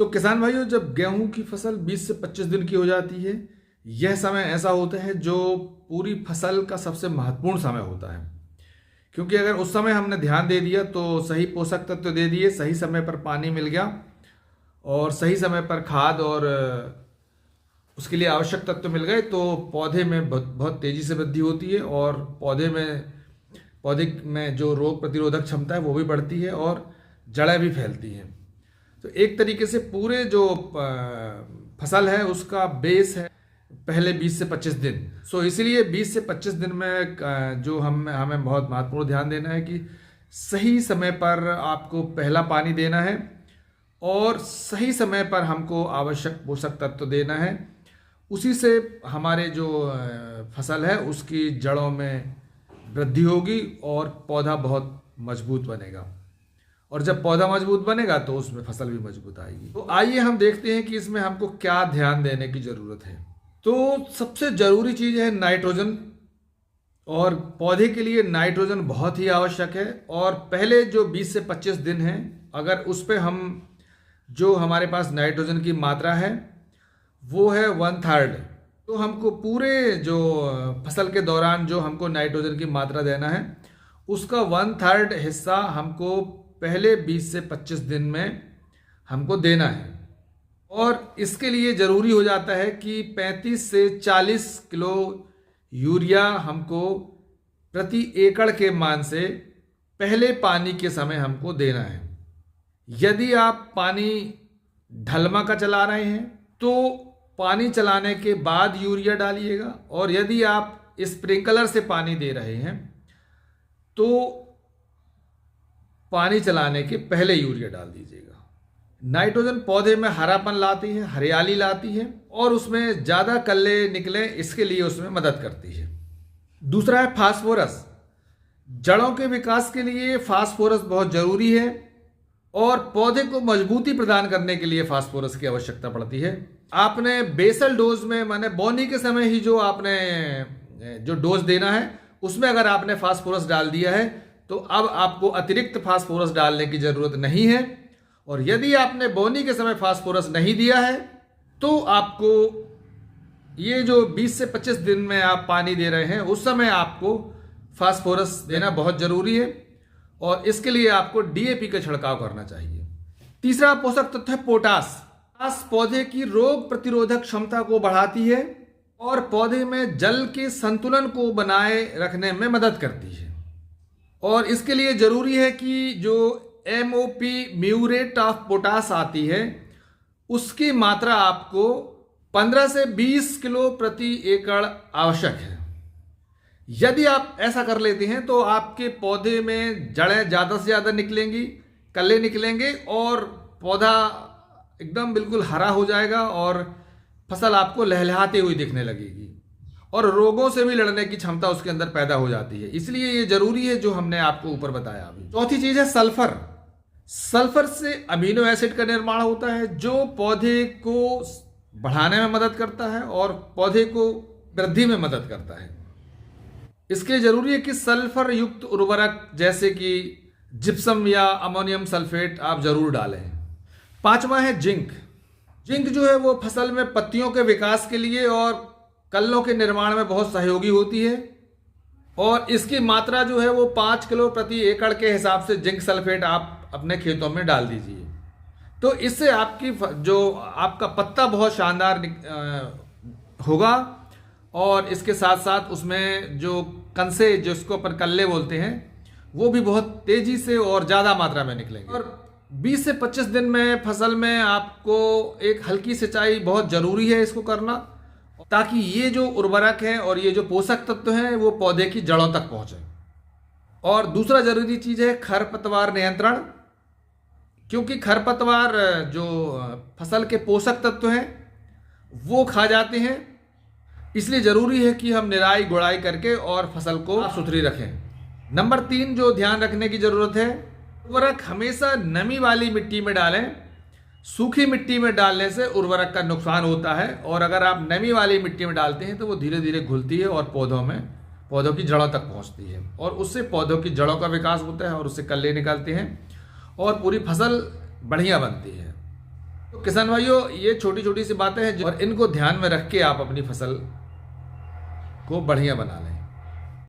तो किसान भाइयों, जब गेहूं की फसल 20 से 25 दिन की हो जाती है, यह समय ऐसा होता है जो पूरी फसल का सबसे महत्वपूर्ण समय होता है। क्योंकि अगर उस समय हमने ध्यान दे दिया तो सही पोषक तत्व दे दिए, सही समय पर पानी मिल गया और सही समय पर खाद और उसके लिए आवश्यक तत्व मिल गए, तो पौधे में बहुत तेज़ी से वृद्धि होती है और पौधे में जो रोग प्रतिरोधक क्षमता है वो भी बढ़ती है और जड़ें भी फैलती हैं। तो एक तरीके से पूरे जो फसल है उसका बेस है पहले 20 से 25 दिन। सो इसीलिए 20 से 25 दिन में जो हमें बहुत महत्वपूर्ण ध्यान देना है कि सही समय पर आपको पहला पानी देना है और सही समय पर हमको आवश्यक पोषक तत्व देना है। उसी से हमारे जो फसल है उसकी जड़ों में वृद्धि होगी और पौधा बहुत मजबूत बनेगा, और जब पौधा मजबूत बनेगा तो उसमें फसल भी मजबूत आएगी। तो आइए हम देखते हैं कि इसमें हमको क्या ध्यान देने की ज़रूरत है। तो सबसे ज़रूरी चीज़ है नाइट्रोजन, और पौधे के लिए नाइट्रोजन बहुत ही आवश्यक है। और पहले जो 20 से 25 दिन हैं, अगर उस पर हम जो हमारे पास नाइट्रोजन की मात्रा है वो है 1/3, तो हमको पूरे जो फसल के दौरान जो हमको नाइट्रोजन की मात्रा देना है उसका 1/3 हिस्सा हमको पहले 20 से 25 दिन में हमको देना है। और इसके लिए ज़रूरी हो जाता है कि 35 से 40 किलो यूरिया हमको प्रति एकड़ के मान से पहले पानी के समय हमको देना है। यदि आप पानी ढलमा का चला रहे हैं तो पानी चलाने के बाद यूरिया डालिएगा, और यदि आप स्प्रिंकलर से पानी दे रहे हैं तो पानी चलाने के पहले यूरिया डाल दीजिएगा। नाइट्रोजन पौधे में हरापन लाती है, हरियाली लाती है और उसमें ज़्यादा कल्ले निकले, इसके लिए उसमें मदद करती है। दूसरा है फास्फोरस। जड़ों के विकास के लिए फास्फोरस बहुत ज़रूरी है और पौधे को मजबूती प्रदान करने के लिए फास्फोरस की आवश्यकता पड़ती है। आपने बेसल डोज में, माने बोनी के समय ही जो आपने जो डोज देना है उसमें अगर आपने फास्फोरस डाल दिया है तो अब आपको अतिरिक्त फास्फोरस डालने की ज़रूरत नहीं है। और यदि आपने बोनी के समय फास्फोरस नहीं दिया है तो आपको ये जो 20 से 25 दिन में आप पानी दे रहे हैं उस समय आपको फास्फोरस देना बहुत ज़रूरी है, और इसके लिए आपको डीएपी का छिड़काव करना चाहिए। तीसरा पोषक तत्व है पोटास। पोटास पौधे की रोग प्रतिरोधक क्षमता को बढ़ाती है और पौधे में जल के संतुलन को बनाए रखने में मदद करती है। और इसके लिए ज़रूरी है कि जो MOP म्यूरेट ऑफ पोटास आती है उसकी मात्रा आपको 15 से 20 किलो प्रति एकड़ आवश्यक है। यदि आप ऐसा कर लेते हैं तो आपके पौधे में जड़ें ज़्यादा से ज़्यादा निकलेंगी, कल्ले निकलेंगे और पौधा एकदम बिल्कुल हरा हो जाएगा और फसल आपको लहलहाती हुई दिखने लगेगी और रोगों से भी लड़ने की क्षमता उसके अंदर पैदा हो जाती है। इसलिए ये जरूरी है जो हमने आपको ऊपर बताया अभी। चौथी चीज़ है सल्फर। सल्फर से अमीनो एसिड का निर्माण होता है जो पौधे को बढ़ाने में मदद करता है और पौधे को वृद्धि में मदद करता है। इसके लिए जरूरी है कि सल्फर युक्त उर्वरक जैसे कि जिप्सम या अमोनियम सल्फेट आप जरूर डालें। पांचवा है जिंक। जिंक जो है वो फसल में पत्तियों के विकास के लिए और कल्लों के निर्माण में बहुत सहयोगी होती है, और इसकी मात्रा जो है वो 5 किलो प्रति एकड़ के हिसाब से जिंक सल्फेट आप अपने खेतों में डाल दीजिए। तो इससे आपका पत्ता बहुत शानदार होगा, और इसके साथ साथ उसमें जो कंसे जिसको अपन कल्ले बोलते हैं वो भी बहुत तेजी से और ज़्यादा मात्रा में निकलेंगे। और 20 से 25 दिन में फसल में आपको एक हल्की सिंचाई बहुत ज़रूरी है इसको करना, ताकि ये जो उर्वरक है और ये जो पोषक तत्व हैं वो पौधे की जड़ों तक पहुँचे। और दूसरा ज़रूरी चीज़ है खरपतवार नियंत्रण, क्योंकि खरपतवार जो फसल के पोषक तत्व हैं वो खा जाते हैं। इसलिए ज़रूरी है कि हम निराई गुड़ाई करके और फसल को साफ सुथरी रखें। नंबर 3 जो ध्यान रखने की ज़रूरत है, उर्वरक हमेशा नमी वाली मिट्टी में डालें। सूखी मिट्टी में डालने से उर्वरक का नुकसान होता है, और अगर आप नमी वाली मिट्टी में डालते हैं तो वो धीरे धीरे घुलती है और पौधों की जड़ों तक पहुंचती है, और उससे पौधों की जड़ों का विकास होता है और उससे कल्ले निकलते हैं और पूरी फसल बढ़िया बनती है। तो किसान भाइयों, ये छोटी छोटी सी बातें हैं और इनको ध्यान में रख के आप अपनी फसल को बढ़िया बना लें।